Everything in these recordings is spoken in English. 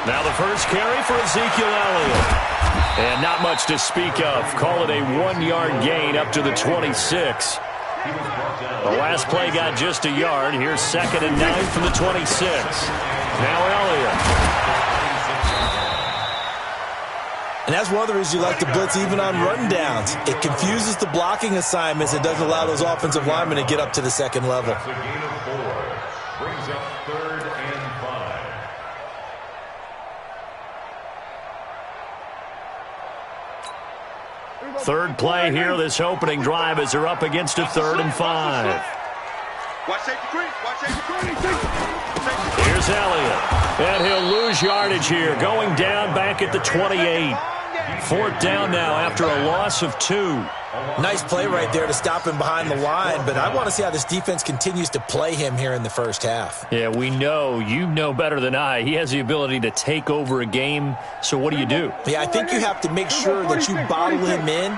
Now the first carry for Ezekiel Elliott. And not much to speak of. Call it a 1-yard gain up to the 26. The last play got just a yard. Here's 2nd and 9 from the 26. Now Elliott. And that's one of the reasons you like to blitz even on run downs. It confuses the blocking assignments. It doesn't allow those offensive linemen to get up to the second level. That's a gain of 4. Brings up 3rd and 5. Third play here, this opening drive as they're up against a 3rd and 5. Here's Elliott. And he'll lose yardage here, going down back at the 28. 4th down now after a loss of 2. Nice play right there to stop him behind the line, but I want to see how this defense continues to play him here in the first half. Yeah, we know. You know better than I. He has the ability to take over a game, so what do you do? Yeah, I think you have to make sure that you bottle him in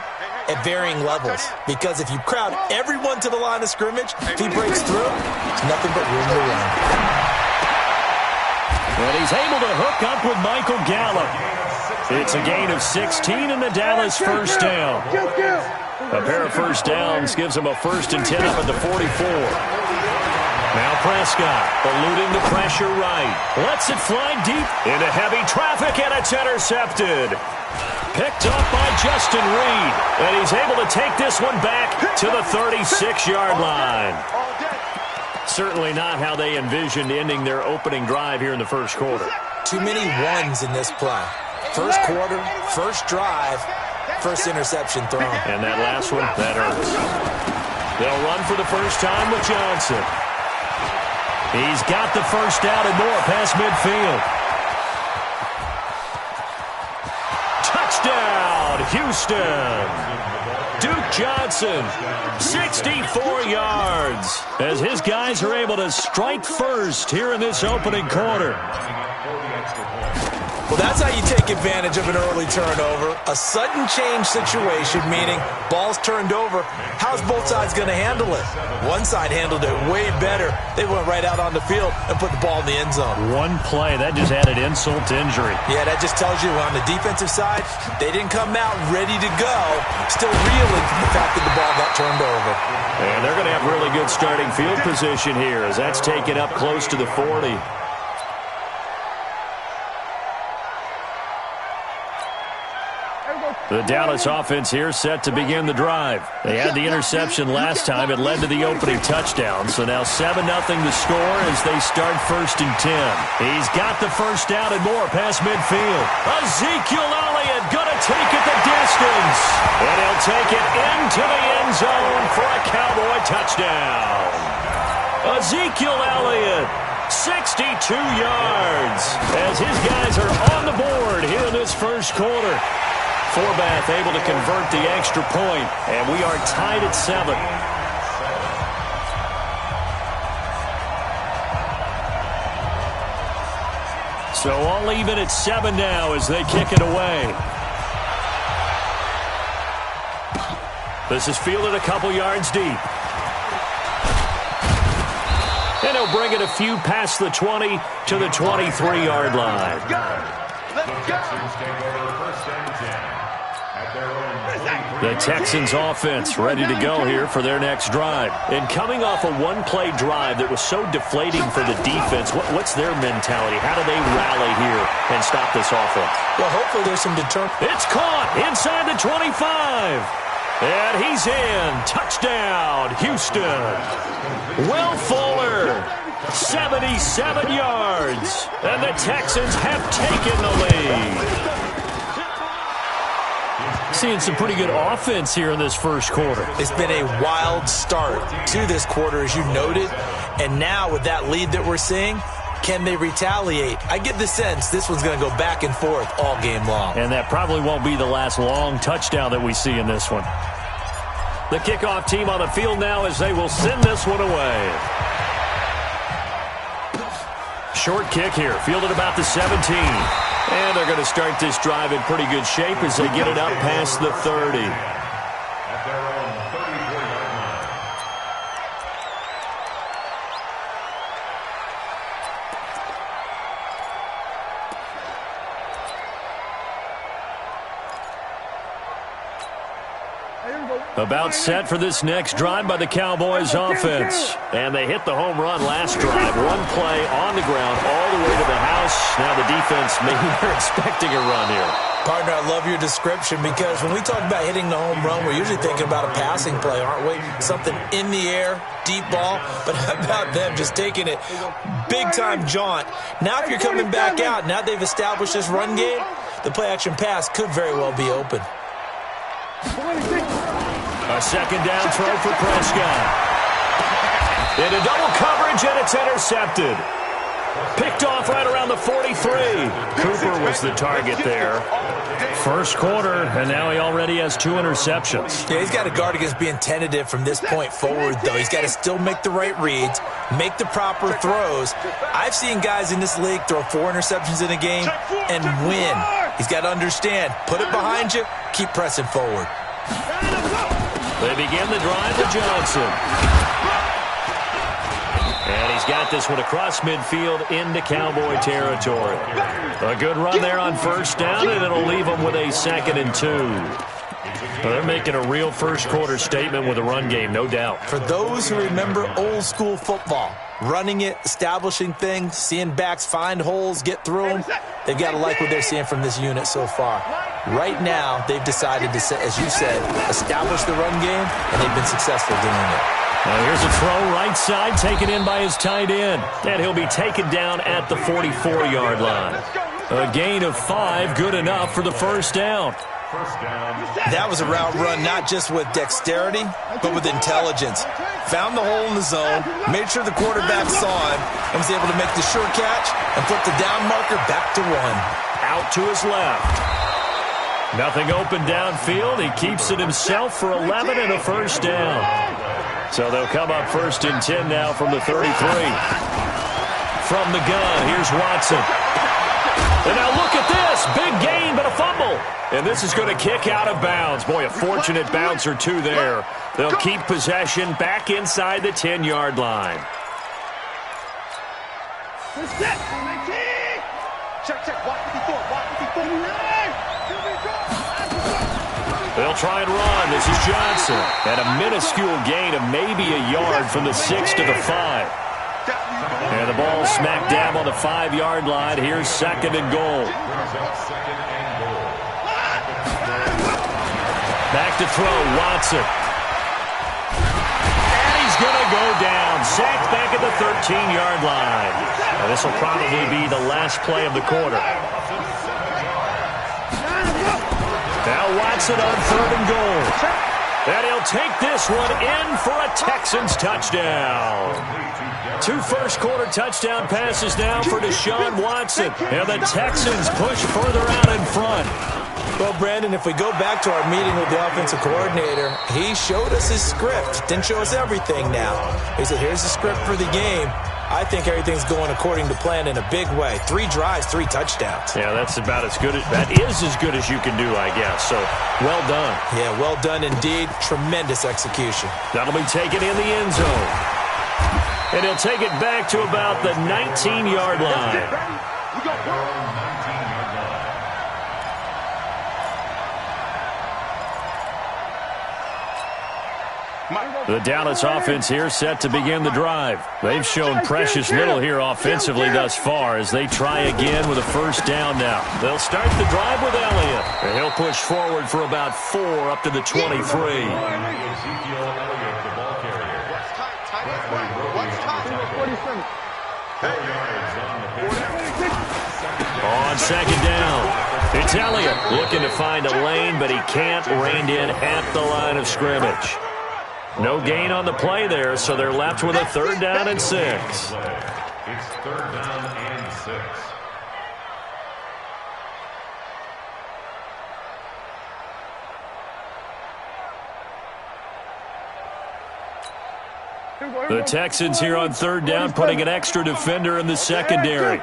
at varying levels, because if you crowd everyone to the line of scrimmage, if he breaks through, it's nothing but room to run. And he's able to hook up with Michael Gallup. It's a gain of 16 and the Dallas first down. A pair of first downs gives him a 1st and 10 up at the 44. Now Prescott eluding the pressure right. Lets it fly deep into heavy traffic, and it's intercepted. Picked up by Justin Reed. And he's able to take this one back to the 36-yard line. Certainly not how they envisioned ending their opening drive here in the first quarter. Too many ones in this play. First quarter, first drive, first interception thrown. And that last one, that hurts. They'll run for the first time with Johnson. He's got the first down and more past midfield. Touchdown, Houston. Duke Johnson, 64 yards, as his guys are able to strike first here in this opening quarter. Well, that's how you take advantage of an early turnover. A sudden change situation, meaning ball's turned over. How's both sides going to handle it? One side handled it way better. They went right out on the field and put the ball in the end zone. One play, that just added insult to injury. Yeah, that just tells you on the defensive side, they didn't come out ready to go, still reeling from the fact that the ball got turned over. And they're going to have really good starting field position here as that's taken up close to the 40. The Dallas offense here set to begin the drive. They had the interception last time. It led to the opening touchdown. So now 7-0 the score as they start 1st and 10. He's got the first down and more past midfield. Ezekiel Elliott going to take it the distance. And he'll take it into the end zone for a Cowboy touchdown. Ezekiel Elliott, 62 yards, as his guys are on the board here in this first quarter. Forbath able to convert the extra point, and we are tied at 7. So all even at 7 now as they kick it away. This is fielded a couple yards deep. And he'll bring it a few past the 20 to the 23-yard line. The Texans offense ready to go here for their next drive. And coming off a one-play drive that was so deflating for the defense, what's their mentality? How do they rally here and stop this offense? Well, hopefully there's some determination. It's caught inside the 25. And he's in. Touchdown, Houston. Will Fuller, 77 yards. And the Texans have taken the lead. Seeing some pretty good offense here in this first quarter. It's been a wild start to this quarter, as you noted. And now with that lead that we're seeing, can they retaliate? I get the sense this one's going to go back and forth all game long. And that probably won't be the last long touchdown that we see in this one. The kickoff team on the field now as they will send this one away. Short kick here, fielded about the 17. And they're going to start this drive in pretty good shape as they get it up past the 30. At their own 34-yard line. About set for this next drive by the Cowboys offense. And they hit the home run last drive. One play on the ground all the way to the house. Now the defense, maybe they're expecting a run here. Partner, I love your description because when we talk about hitting the home run, we're usually thinking about a passing play, aren't we? Something in the air, deep ball. But how about them just taking it big-time jaunt? Now if you're coming back out, now they've established this run game, the play-action pass could very well be open. A second down throw for Prescott. Into double coverage, and it's intercepted. Picked off right around the 43. Cooper was the target there. First quarter, and now he already has 2 interceptions. Yeah, he's got to guard against being tentative from this point forward, though. He's got to still make the right reads, make the proper throws. I've seen guys in this league throw 4 interceptions in a game and win. He's got to understand, put it behind you, keep pressing forward. They begin the drive with Johnson. And he's got this one across midfield into Cowboy territory. A good run there on first down, and it'll leave them with a 2nd and 2. Well, they're making a real first quarter statement with a run game, no doubt. For those who remember old school football, running it, establishing things, seeing backs find holes, get through them, they've got to like what they're seeing from this unit so far. Right now, they've decided to, as you said, establish the run game, and they've been successful doing it. Now here's a throw right side, taken in by his tight end. And he'll be taken down at the 44-yard line. A gain of 5, good enough for the first down. That was a route run not just with dexterity, but with intelligence. Found the hole in the zone, made sure the quarterback saw him, and was able to make the sure catch and flip the down marker back to 1. Out to his left. Nothing open downfield. He keeps it himself for 11 and a first down. So they'll come up 1st and 10 now from the 33. From the gun, here's Watson. And now look at this. Big gain, but a fumble. And this is going to kick out of bounds. Boy, a fortunate bounce or 2 there. They'll keep possession back inside the 10-yard line. They'll try and run. This is Johnson. And a minuscule gain of maybe a yard from the 6 to the 5. And the ball smack dab on the 5-yard line. Here's 2nd and goal. Back to throw, Watson. And he's going to go down. Sacked back at the 13-yard line. And this will probably be the last play of the quarter. Now Watson on 3rd and goal. And he'll take this one in for a Texans touchdown. 2 first-quarter touchdown passes now for Deshaun Watson. And the Texans push further out in front. Well, Brandon, if we go back to our meeting with the offensive coordinator, he showed us his script. Didn't show us everything now. He said, here's the script for the game. I think everything's going according to plan in a big way. 3 drives, 3 touchdowns. Yeah, that's about as good. That is as good as you can do, I guess. So, well done. Yeah, well done indeed. Tremendous execution. That'll be taken in the end zone. And he'll take it back to about the 19-yard line. The Dallas offense here set to begin the drive. They've shown precious little here offensively thus far as they try again with a first down now. They'll start the drive with Elliott. And he'll push forward for about 4 up to the 23. On second down, it's Elliott looking to find a lane, but he can't, reined in at the line of scrimmage. No gain on the play there, so they're left with a 3rd down and 6. It's 3rd down and 6. The Texans here on 3rd down, putting an extra defender in the secondary.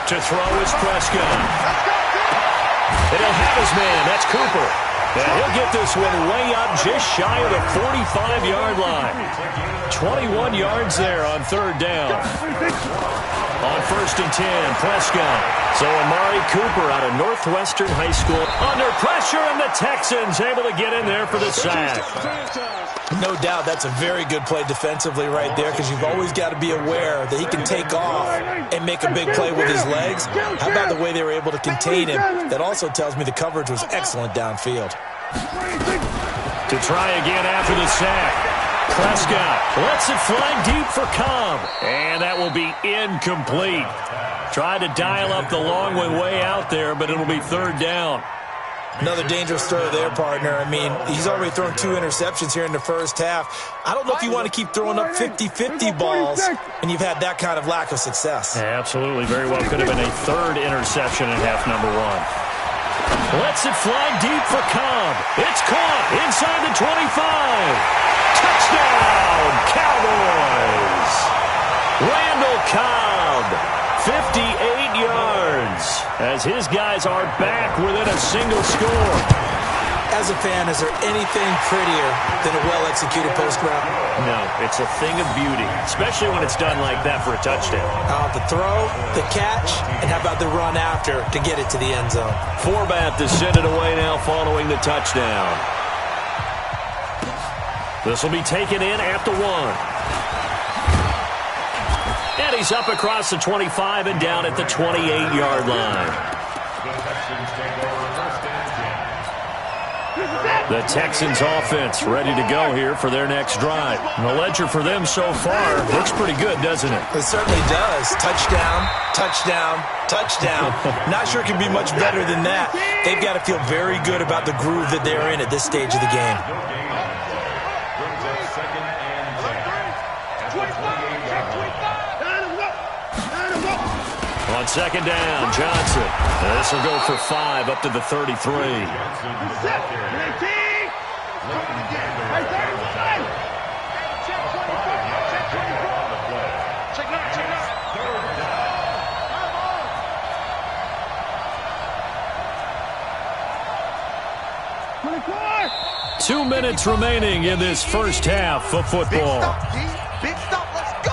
To throw is Prescott. And he'll have his man. That's Cooper. And he'll get this one way up just shy of the 45-yard line. 21 yards there on 3rd down. On 1st and 10, Prescott. So Amari Cooper out of Northwestern High School under pressure, and the Texans able to get in there for the sack. No doubt that's a very good play defensively right there, because you've always got to be aware that he can take off and make a big play with his legs. How about the way they were able to contain him? That also tells me the coverage was excellent downfield. To try again after the sack. Prescott lets it fly deep for Cobb, and that will be incomplete. Tried to dial up the long way out there, but it'll be 3rd down. Another dangerous throw there, partner. I mean, he's already thrown 2 interceptions here in the first half. I don't know if you want to keep throwing up 50-50 balls when you've had that kind of lack of success. Yeah, absolutely. Very well could have been a 3rd interception in half number 1. Lets it fly deep for Cobb. It's caught inside the 25. Touchdown, Cowboys! Randall Cobb, 58 yards, as his guys are back within a single score. As a fan, is there anything prettier than a well-executed post route? No, it's a thing of beauty, especially when it's done like that for a touchdown. The throw, the catch, and how about the run after to get it to the end zone? Forbath to send it away now following the touchdown. This will be taken in at the 1. And he's up across the 25 and down at the 28-yard line. The Texans offense ready to go here for their next drive. And the ledger for them so far looks pretty good, doesn't it? It certainly does. Touchdown, touchdown, touchdown. Not sure it can be much better than that. They've got to feel very good about the groove that they're in at this stage of the game. On 2nd down, Johnson. This will go for 5 up to the 33. Two minutes remaining in this first half of football. Big stop, let's go.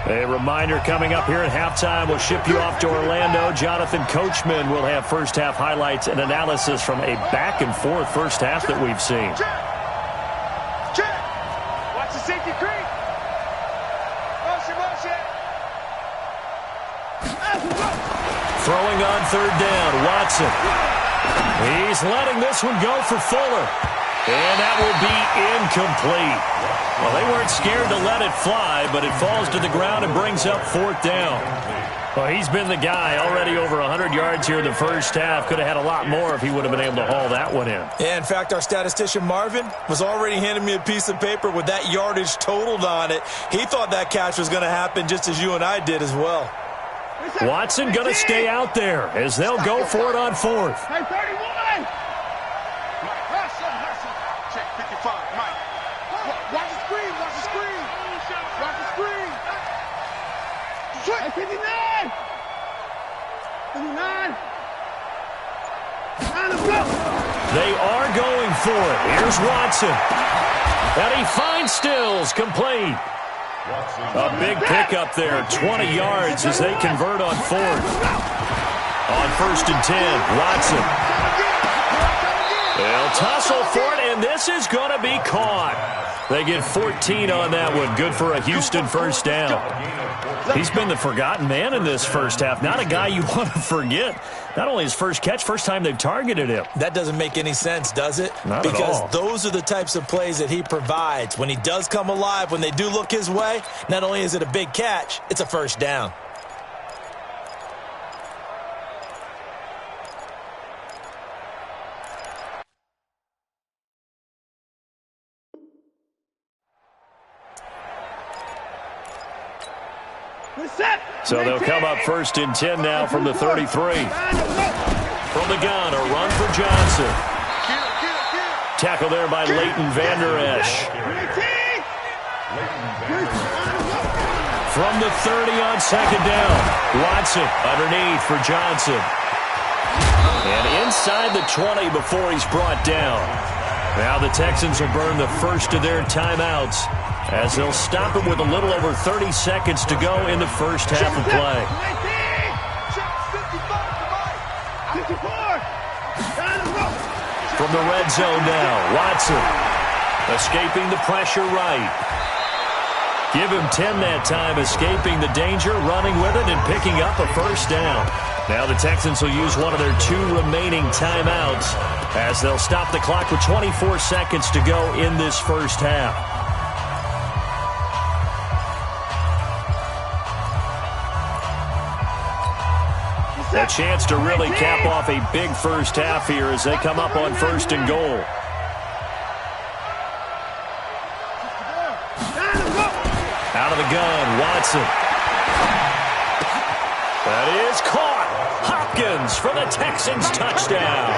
A reminder coming up here at halftime. We'll ship you off to Orlando. Jonathan Coachman will have first half highlights and analysis from a back-and-forth first half that we've seen. Watch the safety creep. Motion. Throwing on 3rd down, Watson. He's letting this one go for Fuller. And that will be incomplete. Well, they weren't scared to let it fly, but it falls to the ground and brings up 4th down. Well, he's been the guy, already over 100 yards here in the first half. Could have had a lot more if he would have been able to haul that one in. Yeah, in fact, our statistician Marvin was already handing me a piece of paper with that yardage totaled on it. He thought that catch was going to happen just as you and I did as well. Watson going to stay out there as they'll go for it on 4th. Hey, 31. Check 55, Mike. Watch the screen. Watch the screen. 59. 59. They are going for it. Here's Watson. And he finds Stills complete. A big pickup there, 20 yards as they convert on 4th. On 1st and 10, Watson. They'll tussle for it, and this is going to be caught. They get 14 on that one. Good for a Houston first down. He's been the forgotten man in this first half. Not a guy you want to forget. Not only his first catch, first time they've targeted him. That doesn't make any sense, does it? Not at all. Because those are the types of plays that he provides. When he does come alive, when they do look his way, not only is it a big catch, it's a first down. So they'll come up 1st and 10 now from the 33. From the gun, a run for Johnson. Tackle there by Leighton Vander Esch. From the 30 on 2nd down, Watson underneath for Johnson. And inside the 20 before he's brought down. Now the Texans will burn the first of their timeouts as they'll stop it with a little over 30 seconds to go in the first half of play. From the red zone now, Watson escaping the pressure right. Give him 10 that time, escaping the danger, running with it, and picking up a first down. Now the Texans will use one of their 2 remaining timeouts as they'll stop the clock with 24 seconds to go in this first half. A chance to really cap off a big first half here as they come up on first and goal. Out of the gun, Watson. That is caught. Hopkins for the Texans touchdown.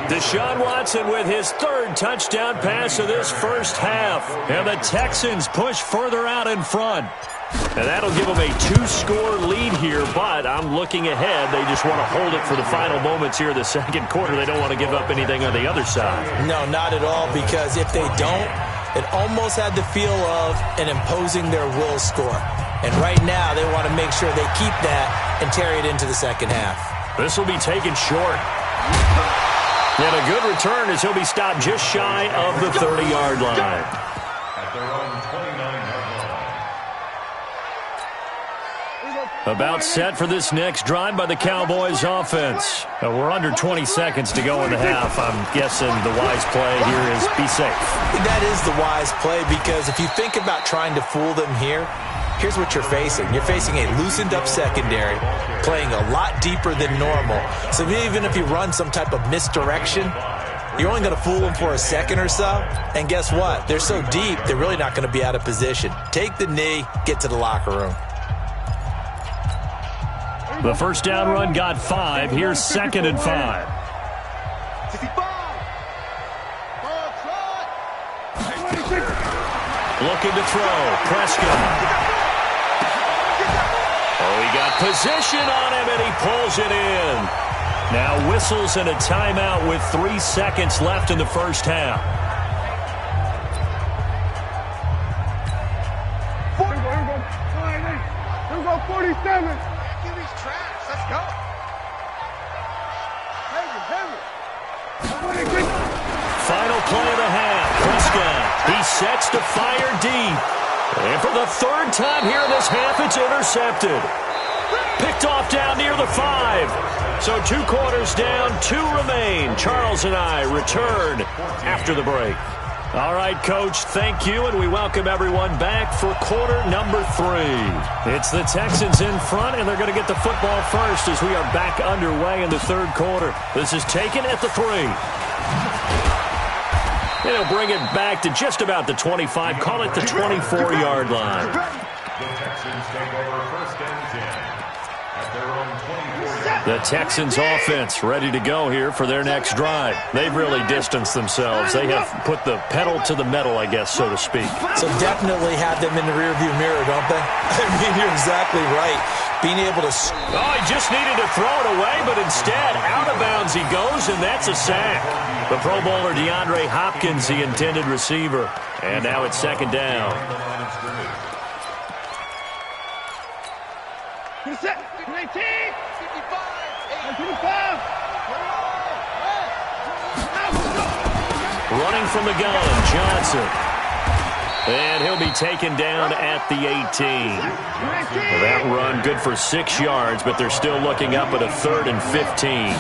Deshaun Watson with his 3rd touchdown pass of this first half. And the Texans push further out in front. And that'll give them a 2-score lead here, but I'm looking ahead. They just want to hold it for the final moments here of the second quarter. They don't want to give up anything on the other side. No, not at all, because if they don't, it almost had the feel of an imposing their will score. And right now, they want to make sure they keep that and carry it into the second half. This will be taken short. And a good return as he'll be stopped just shy of the 30-yard line. At their own 29-yard line. About set for this next drive by the Cowboys offense. We're under 20 seconds to go in the half. I'm guessing the wise play here is be safe. That is the wise play, because if you think about trying to fool them here, here's what you're facing. You're facing a loosened up secondary, playing a lot deeper than normal. So even if you run some type of misdirection, you're only going to fool them for a second or so. And guess what? They're so deep, they're really not going to be out of position. Take the knee, get to the locker room. The first down run got 5. Here's 2nd and 5. Looking to throw. Prescott. Oh, he got position on him, and he pulls it in. Now whistles and a timeout with 3 seconds left in the first half. 47. Final play of the half. Prescott. He sets to fire deep. And for the 3rd time here in this half, it's intercepted. Picked off down near the 5. So 2 quarters down, 2 remain. Charles and I return after the break. All right, Coach, thank you, and we welcome everyone back for quarter number 3. It's the Texans in front, and they're going to get the football first as we are back underway in the 3rd quarter. This is taken at the 3. And he'll bring it back to just about the 25, call it the 24-yard line. The Texans take over 1st and 10 at their own 24-yard line. The Texans offense ready to go here for their next drive. They've really distanced themselves. They have put the pedal to the metal, I guess, so to speak. So definitely have them in the rearview mirror, don't they? I mean, you're exactly right. Being able to... Oh, he just needed to throw it away, but instead, out of bounds he goes, and that's a sack. The Pro Bowler DeAndre Hopkins, the intended receiver. And now it's 2nd down. Running from the gun, Johnson. And he'll be taken down at the 18. Well, that run good for 6 yards, but they're still looking up at a 3rd and 15.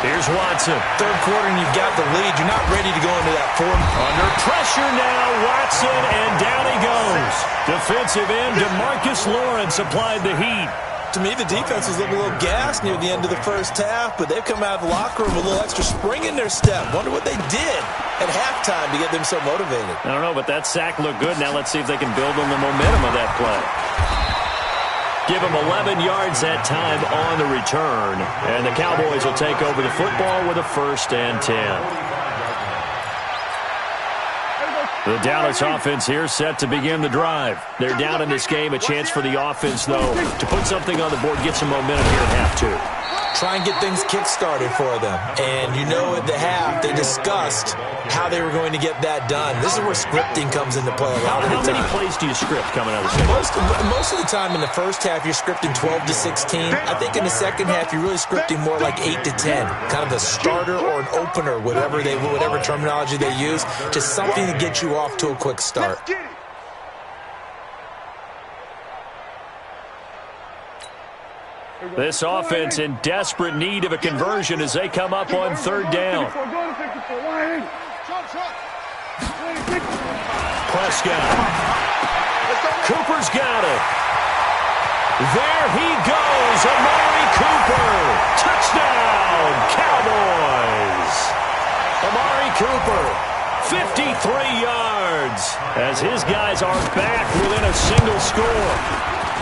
Here's Watson. 3rd quarter and you've got the lead. You're not ready to go into that 4th. Under pressure now, Watson, and down he goes. Defensive end DeMarcus Lawrence applied the heat. To me, the defense was a little gassed near the end of the first half, but they've come out of the locker room with a little extra spring in their step. Wonder what they did at halftime to get them so motivated. I don't know, but that sack looked good. Now let's see if they can build on the momentum of that play. Give them 11 yards that time on the return. And the Cowboys will take over the football with a 1st and 10. The Dallas offense here set to begin the drive. They're down in this game. A chance for the offense, though, to put something on the board, get some momentum here at half 2. try and get things kick-started for them. And you know at the half, they discussed how they were going to get that done. This is where scripting comes into play a lot of the time. How many plays do you script coming out of the second? Most of the time in the first half, you're scripting 12 to 16. I think in the second half, you're really scripting more like 8 to 10. Kind of a starter or an opener, whatever terminology they use, just something to get you off to a quick start. This offense in desperate need of a conversion as they come up on third down. Prescott. Cooper's got it. There he goes, Amari Cooper. Touchdown, Cowboys. Amari Cooper, 53 yards, as his guys are back within a single score.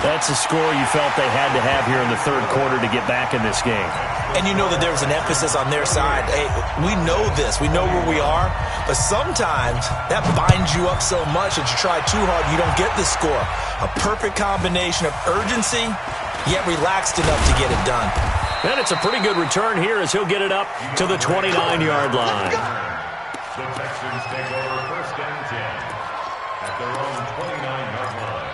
That's a score you felt they had to have here in the third quarter to get back in this game. And you know that there's an emphasis on their side. Hey, we know this. We know where we are. But sometimes that binds you up so much that you try too hard, you don't get the score. A perfect combination of urgency, yet relaxed enough to get it done. And it's a pretty good return here as he'll get it up to the 29-yard line. The Texans take over first and 10 at their own 29-yard line.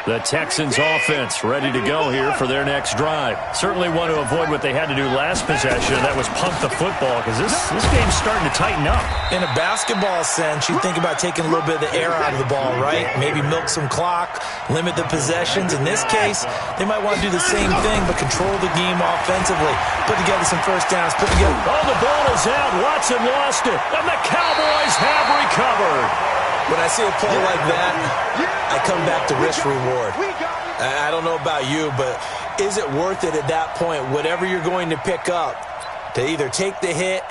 The Texans offense ready to go here for their next drive. Certainly want to avoid what they had to do last possession. That was pump the football because this game's starting to tighten up. In a basketball sense, you think about taking a little bit of the air out of the ball, right? Maybe milk some clock, limit the possessions. In this case, they might want to do the same thing but control the game offensively. Put together some first downs. Oh, the ball is out. Watson lost it. And the Cowboys have recovered. When I see a play like that, I come back to risk-reward. I don't know about you, but is it worth it at that point, whatever you're going to pick up, to either take the hit,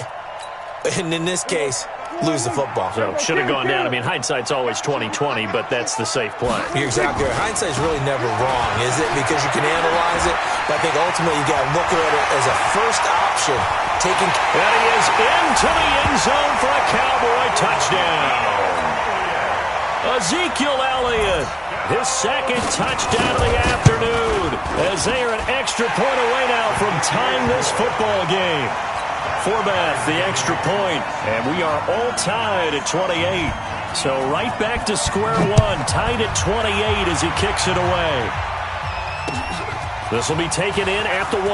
and in this case, lose the football? So should have gone down. I mean, hindsight's always 20/20, but that's the safe play. You're exactly right. Hindsight's really never wrong, is it? Because you can analyze it, but I think ultimately you got to look at it as a first option. And he is into the end zone for a Cowboy touchdown. Ezekiel Elliott, his second touchdown of the afternoon, as they are an extra point away now from tying this football game. Forbath, the extra point, and we are all tied at 28. So right back to square one, tied at 28 as he kicks it away. This will be taken in at the 1.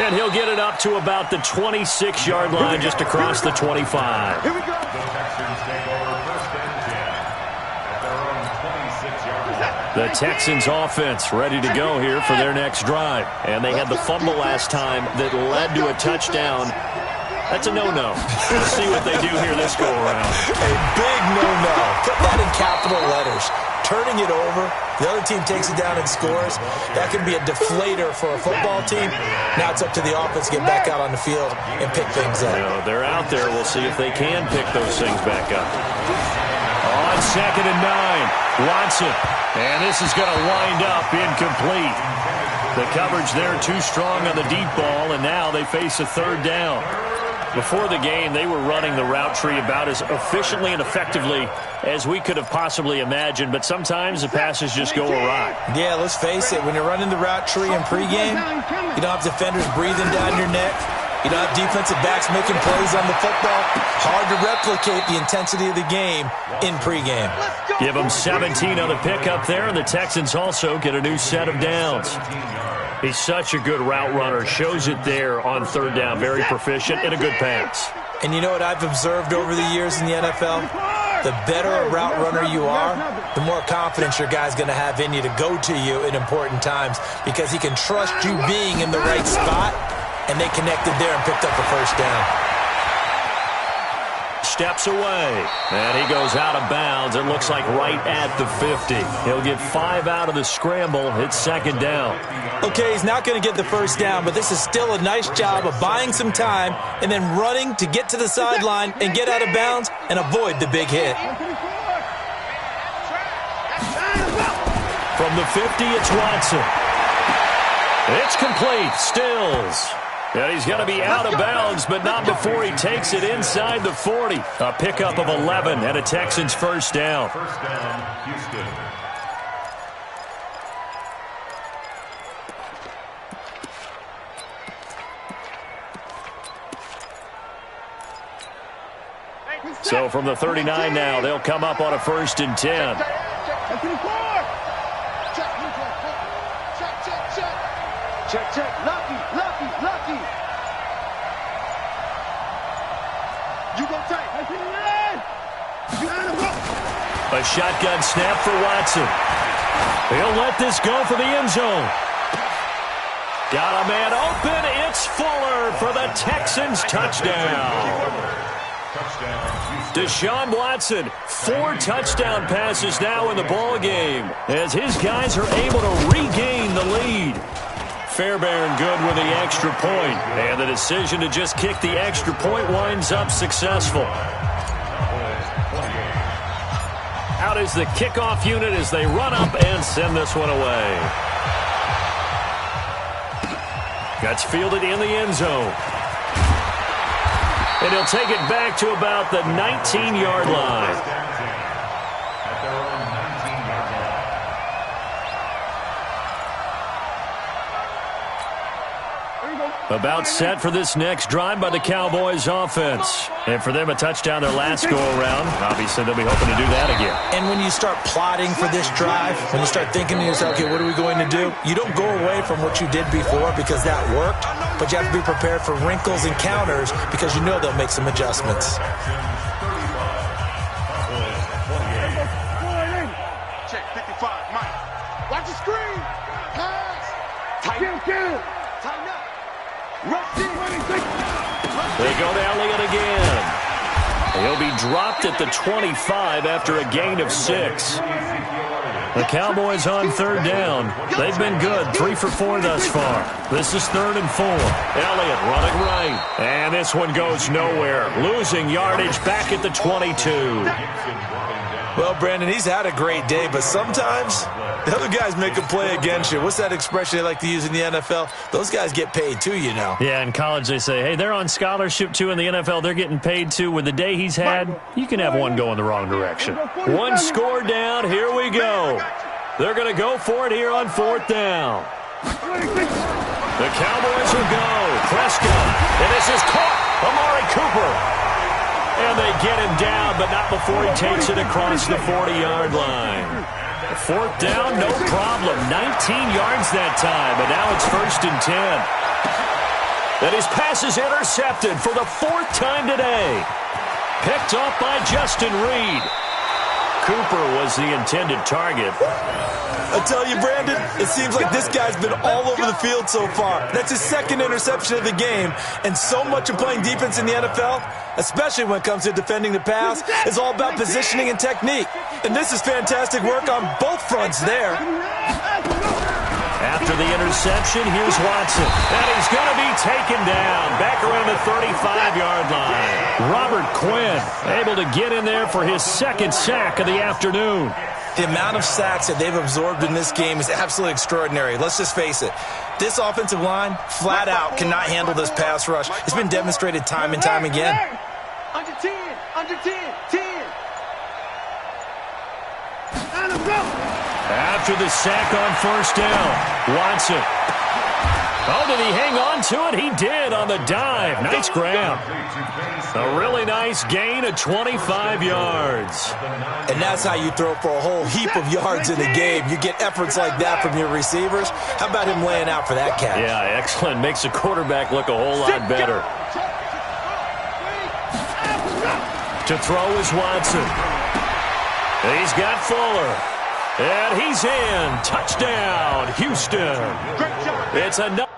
And he'll get it up to about the 26-yard line, just across the 25. Here we go. The Texans take over first and 10 at their own 26-yard line. The Texans offense ready to go here for their next drive. And they had the fumble last time that led to a touchdown. That's a no-no. We'll see what they do here this go-around. A big no-no. Put that in capital letters. Turning it over, the other team takes it down and scores. That can be a deflator for a football team. Now it's up to the offense to get back out on the field and pick things up. No, they're out there. We'll see if they can pick those things back up. On 2nd and 9, Watson. And this is going to wind up incomplete. The coverage there too strong on the deep ball, and now they face a third down. Before the game, they were running the route tree about as efficiently and effectively as we could have possibly imagined, but sometimes the passes just go awry. Yeah, let's face it. When you're running the route tree in pregame, you don't have defenders breathing down your neck. You don't have defensive backs making plays on the football. Hard to replicate the intensity of the game in pregame. Give them 17 on the pickup there, and the Texans also get a new set of downs. He's such a good route runner. Shows it there on third down. Very proficient and a good pass. And you know what I've observed over the years in the NFL? The better a route runner you are, the more confidence your guy's going to have in you to go to you in important times because he can trust you being in the right spot, and they connected there and picked up the first down. Steps away, and he goes out of bounds. It looks like right at the 50. He'll get 5 out of the scramble. It's second down. Okay, he's not going to get the first down, but this is still a nice job of buying some time and then running to get to the sideline and get out of bounds and avoid the big hit. From the 50, it's Watson. It's complete. Stills. And he's going to be out of bounds, but not before he takes it inside the 40. A pickup of 11 and a Texans first down. First down, Houston. So from the 39 now, they'll come up on a 1st and 10. Check. Lucky. You go tight. A shotgun snap for Watson. He'll let this go for the end zone. Got a man open. It's Fuller for the Texans touchdown. Deshaun Watson, 4 touchdown passes now in the ball game as his guys are able to regain the lead. Fairbairn good with the extra point, and the decision to just kick the extra point winds up successful. Out is the kickoff unit as they run up and send this one away. That's fielded in the end zone. And he'll take it back to about the 19-yard line. About set for this next drive by the Cowboys offense. And for them, a touchdown their last go-around. Obviously, they'll be hoping to do that again. And when you start plotting for this drive, when you start thinking to yourself, okay, what are we going to do? You don't go away from what you did before because that worked, but you have to be prepared for wrinkles and counters because you know they'll make some adjustments. Check 55, Mike. Watch the screen. Pass. Tighten up. Tighten up. They go to Elliott again. He'll be dropped at the 25 after a gain of 6. The Cowboys on 3rd down. They've been good, 3 for 4 thus far. This is 3rd and 4. Elliott running right. And this one goes nowhere. Losing yardage back at the 22. Well, Brandon, he's had a great day, but sometimes the other guys make a play against you. What's that expression they like to use in the NFL? Those guys get paid too, you know. Yeah, in college they say, hey, they're on scholarship too. In the NFL, they're getting paid too. With the day he's had, you can have one go in the wrong direction. 1 score down. Here we go. They're going to go for it here on 4th down. The Cowboys will go. Prescott. And this is caught. Amari Cooper. And they get him down, but not before he takes it across the 40-yard line. 4th down, no problem. 19 yards that time, but now it's 1st and 10. And his pass is intercepted for the 4th time today. Picked off by Justin Reed. Cooper was the intended target. I tell you, Brandon, it seems like this guy's been all over the field so far. That's his 2nd interception of the game. And so much of playing defense in the NFL, especially when it comes to defending the pass, is all about positioning and technique. And this is fantastic work on both fronts there. After the interception, here's Watson. And he's going to be taken down back around the 35-yard line. Robert Quinn able to get in there for his 2nd sack of the afternoon. The amount of sacks that they've absorbed in this game is absolutely extraordinary. Let's just face it. This offensive line, flat out, cannot handle this pass rush. It's been demonstrated time and time again. Under 10. After the sack on 1st down, Watson. Oh, did he hang on to it? He did on the dive. Nice grab. A really nice gain of 25 yards. And that's how you throw for a whole heap of yards in the game. You get efforts like that from your receivers. How about him laying out for that catch? Yeah, excellent. Makes the quarterback look a whole lot better. To throw is Watson. He's got Fuller. And he's in. Touchdown, Houston. It's another.